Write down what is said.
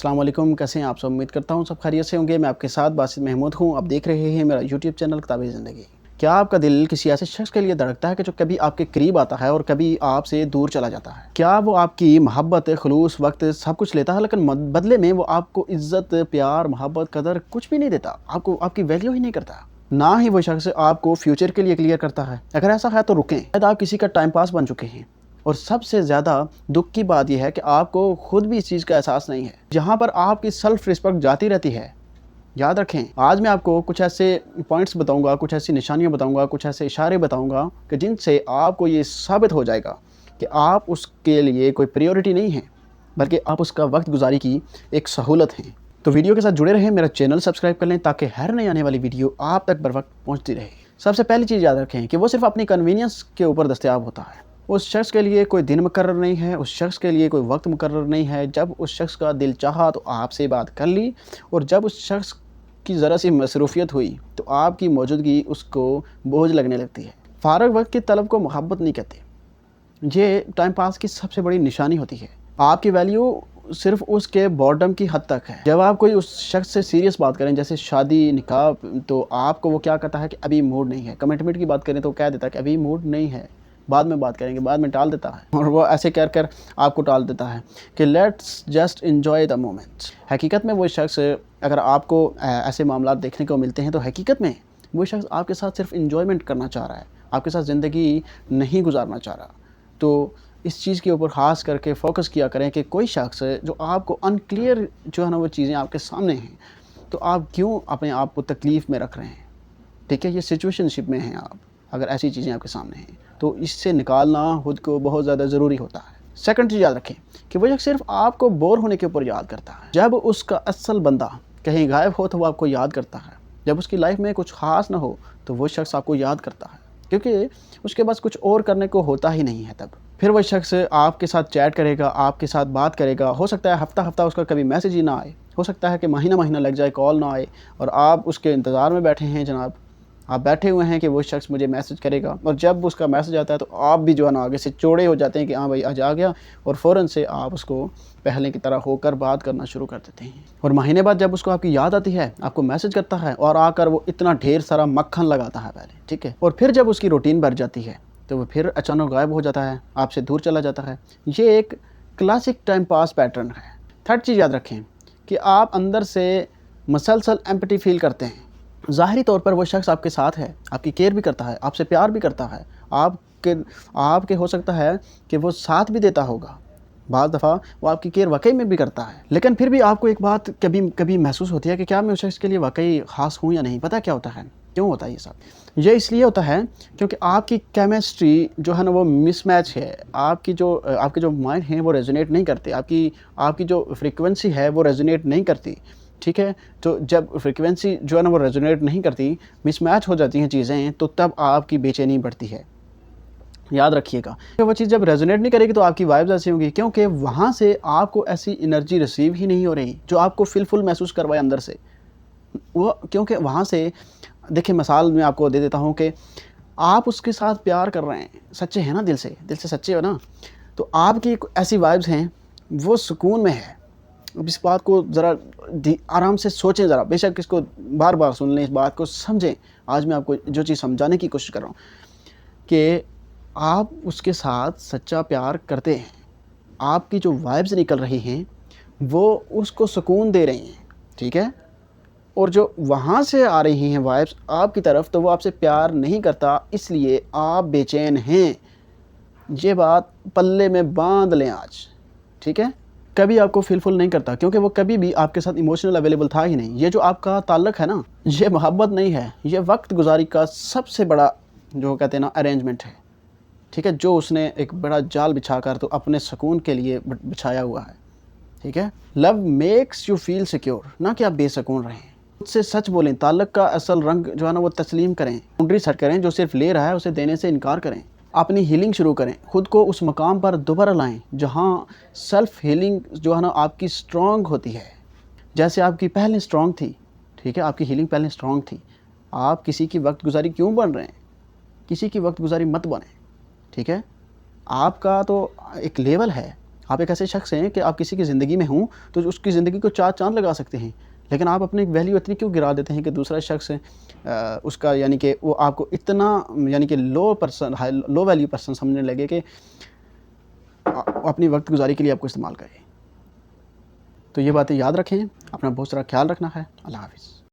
अस्सलाम वालेकुम, कैसे हैं आप सब। उम्मीद करता हूँ सब खैरियत से होंगे। मैं आपके साथ बासित महमूद हूँ। आप देख रहे हैं मेरा यूट्यूब चैनल किताबे ज़िंदगी। क्या आपका दिल किसी ऐसे शख्स के लिए धड़कता है कि जो कभी आपके करीब आता है और कभी आपसे दूर चला जाता है? क्या वो आपकी मोहब्बत, खुलूस, वक्त सब कुछ लेता है, लेकिन बदले में वो आपको इज़्ज़त, प्यार, मोहब्बत, कदर कुछ भी नहीं देता, आपको आपकी वैल्यू ही नहीं करता? ना ही वो शख्स आपको फ्यूचर के लिए क्लियर करता है। अगर ऐसा है तो रुकें, शायद आप किसी का टाइम पास बन चुके हैं। और सबसे ज़्यादा दुख की बात यह है कि आपको खुद भी इस चीज़ का एहसास नहीं है। जहाँ पर आपकी सेल्फ रिस्पेक्ट जाती रहती है। याद रखें, आज मैं आपको कुछ ऐसे पॉइंट्स बताऊंगा, कुछ ऐसी निशानियाँ बताऊंगा, कुछ ऐसे इशारे बताऊंगा कि जिनसे आपको ये साबित हो जाएगा कि आप उसके लिए कोई प्रायोरिटी नहीं है, बल्कि आप उसका वक्त गुजारी की एक सहूलत हैं। तो वीडियो के साथ जुड़े रहें, मेरा चैनल सब्सक्राइब कर लें ताकि हर नई आने वाली वीडियो आप तक बर वक्त पहुँचती रहे। सबसे पहली चीज़ याद रखें कि वो सिर्फ अपनी कन्वीनियंस के ऊपर दस्तयाब होता है। उस शख्स के लिए कोई दिन मुकर्रर नहीं है, उस शख्स के लिए कोई वक्त मुकर्रर नहीं है। जब उस शख्स का दिल चाहा तो आपसे बात कर ली, और जब उस शख्स की ज़रा सी मसरूफियत हुई तो आपकी मौजूदगी उसको बोझ लगने लगती है। फ़ारग वक्त की तलब को मोहब्बत नहीं कहते। ये टाइम पास की सबसे बड़ी निशानी होती है। आपकी वैल्यू सिर्फ उसके बॉर्डम की हद तक है। जब आप कोई उस शख्स से सीरियस बात करें, जैसे शादी, निकाह, तो आपको वो क्या कहता है कि अभी मूड नहीं है। कमिटमेंट की बात करें तो कह देता है कि अभी मूड नहीं है, बाद में बात करेंगे, बाद में टाल देता है। और वो ऐसे कर कर आपको टाल देता है कि let's just enjoy the moment. हकीकत में वो शख्स, अगर आपको ऐसे मामला देखने को मिलते हैं तो हकीकत में वो शख्स आपके साथ सिर्फ एंजॉयमेंट करना चाह रहा है, आपके साथ ज़िंदगी नहीं गुजारना चाह रहा। तो इस चीज़ के ऊपर ख़ास करके फ़ोकस किया करें कि कोई शख्स जो आपको अनक्लियर जो है ना वो चीज़ें आपके सामने हैं, तो आप क्यों अपने आप को तकलीफ़ में रख रहे हैं? ठीक है, ये सिचुएशनशिप में हैं आप। अगर ऐसी चीज़ें आपके सामने हैं तो इससे निकालना खुद को बहुत ज़्यादा ज़रूरी होता है। सेकंड चीज़ याद रखें कि वो शख्स सिर्फ आपको बोर होने के ऊपर याद करता है। जब उसका असल बंदा कहीं गायब हो तो वो आपको याद करता है। जब उसकी लाइफ में कुछ ख़ास ना हो तो वो शख्स आपको याद करता है, क्योंकि उसके पास कुछ और करने को होता ही नहीं है। तब फिर वो शख्स आपके साथ चैट करेगा, आपके साथ बात करेगा। हो सकता है हफ़्ता हफ़्ता उसका कभी मैसेज ही ना आए, हो सकता है कि महीना महीना लग जाए, कॉल ना आए, और आप उसके इंतज़ार में बैठे हैं। जनाब, आप बैठे हुए हैं कि वो शख्स मुझे मैसेज करेगा, और जब उसका मैसेज आता है तो आप भी जो है ना आगे से चौड़े हो जाते हैं कि हाँ भाई आज आ गया, और फ़ौरन से आप उसको पहले की तरह होकर बात करना शुरू कर देते हैं। और महीने बाद जब उसको आपकी याद आती है, आपको मैसेज करता है, और आकर वो इतना ढेर सारा मक्खन लगाता है पहले, ठीक है, और फिर जब उसकी रूटीन बढ़ जाती है तो वो फिर अचानक गायब हो जाता है, आपसे दूर चला जाता है। ये एक क्लासिक टाइम पास पैटर्न है। थर्ड चीज़ याद रखें कि आप अंदर से मसलसल एम्पटी फील करते हैं। ज़ाहिरी तौर पर वो शख्स आपके साथ है, आपकी केयर भी करता है, आपसे प्यार भी करता है, आपके हो सकता है कि वो साथ भी देता होगा, बाज़ दफ़ा वो आपकी केयर वाकई में भी करता है। लेकिन फिर भी आपको एक बात कभी कभी महसूस होती है कि क्या मैं उस शख्स के लिए वाकई ख़ास हूँ या नहीं। पता क्या होता है, क्यों होता है ये सब? ये इसलिए होता है क्योंकि आपकी केमिस्ट्री जो है ना वो मिसमैच है। आपके जो माइंड हैं वो रेजोनेट नहीं करते, आपकी जो फ्रीक्वेंसी है वो रेजोनेट नहीं करती, ठीक है। तो जब फ्रीक्वेंसी जो है ना वो रेजोनेट नहीं करती, मिसमैच हो जाती हैं चीज़ें, तो तब आपकी बेचैनी बढ़ती है। याद रखिएगा कि वो चीज़ जब रेजोनेट नहीं करेगी तो आपकी वाइब्स ऐसी होंगी, क्योंकि वहाँ से आपको ऐसी एनर्जी रिसीव ही नहीं हो रही जो आपको फुल महसूस करवाए अंदर से वो। क्योंकि वहाँ से देखिए, मिसाल मैं आपको दे देता हूँ कि आप उसके साथ प्यार कर रहे हैं, सच्चे हैं ना, दिल से सच्चे हो ना, तो आपकी ऐसी वाइब्स हैं, वो सुकून में है। अब इस बात को ज़रा आराम से सोचें, ज़रा बेशक इसको बार बार सुन लें, इस बात को समझें। आज मैं आपको जो चीज़ समझाने की कोशिश कर रहा हूँ कि आप उसके साथ सच्चा प्यार करते हैं, आपकी जो वाइब्स निकल रही हैं वो उसको सुकून दे रही हैं, ठीक है। और जो वहाँ से आ रही हैं वाइब्स आपकी तरफ, तो वो आपसे प्यार नहीं करता, इसलिए आप बेचैन हैं। ये बात पल्ले में बांध लें आज, ठीक है। कभी आपको फीलफुल नहीं करता, क्योंकि वो कभी भी आपके साथ इमोशनल अवेलेबल था ही नहीं। ये जो आपका ताल्लुक़ है ना, ये मोहब्बत नहीं है, ये वक्त गुजारी का सबसे बड़ा जो कहते हैं ना अरेंजमेंट है, ठीक है, जो उसने एक बड़ा जाल बिछाकर तो अपने सुकून के लिए बिछाया हुआ है, ठीक है। Love makes you feel secure, ना कि आप बेसकून रहें। खुद से सच बोलें, ताल्लुक़ का असल रंग जो है ना वो तस्लीम करें, बाउंड्री सेट करें। जो सिर्फ ले रहा है उसे देने से इनकार करें। अपनी हीलिंग शुरू करें, खुद को उस मकाम पर दोबारा लाएं जहां सेल्फ हीलिंग जो है ना आपकी स्ट्रॉन्ग होती है, जैसे आपकी पहले स्ट्रॉन्ग थी, ठीक है। आपकी हीलिंग पहले स्ट्रॉन्ग थी। आप किसी की वक्त गुजारी क्यों बन रहे हैं? किसी की वक्त गुजारी मत बने, ठीक है। आपका तो एक लेवल है, آپ ایک ایسے شخص ہیں کہ آپ کسی کی زندگی میں ہوں تو اس کی زندگی کو چار چاند لگا سکتے ہیں، لیکن آپ اپنی ویلیو اتنی کیوں گرا دیتے ہیں کہ دوسرا شخص اس کا یعنی کہ وہ آپ کو اتنا یعنی کہ لو ویلیو پرسن سمجھنے لگے کہ اپنی وقت گزاری کے لیے آپ کو استعمال کرے۔ تو یہ باتیں یاد رکھیں، اپنا بہت سارا خیال رکھنا ہے۔ اللہ حافظ۔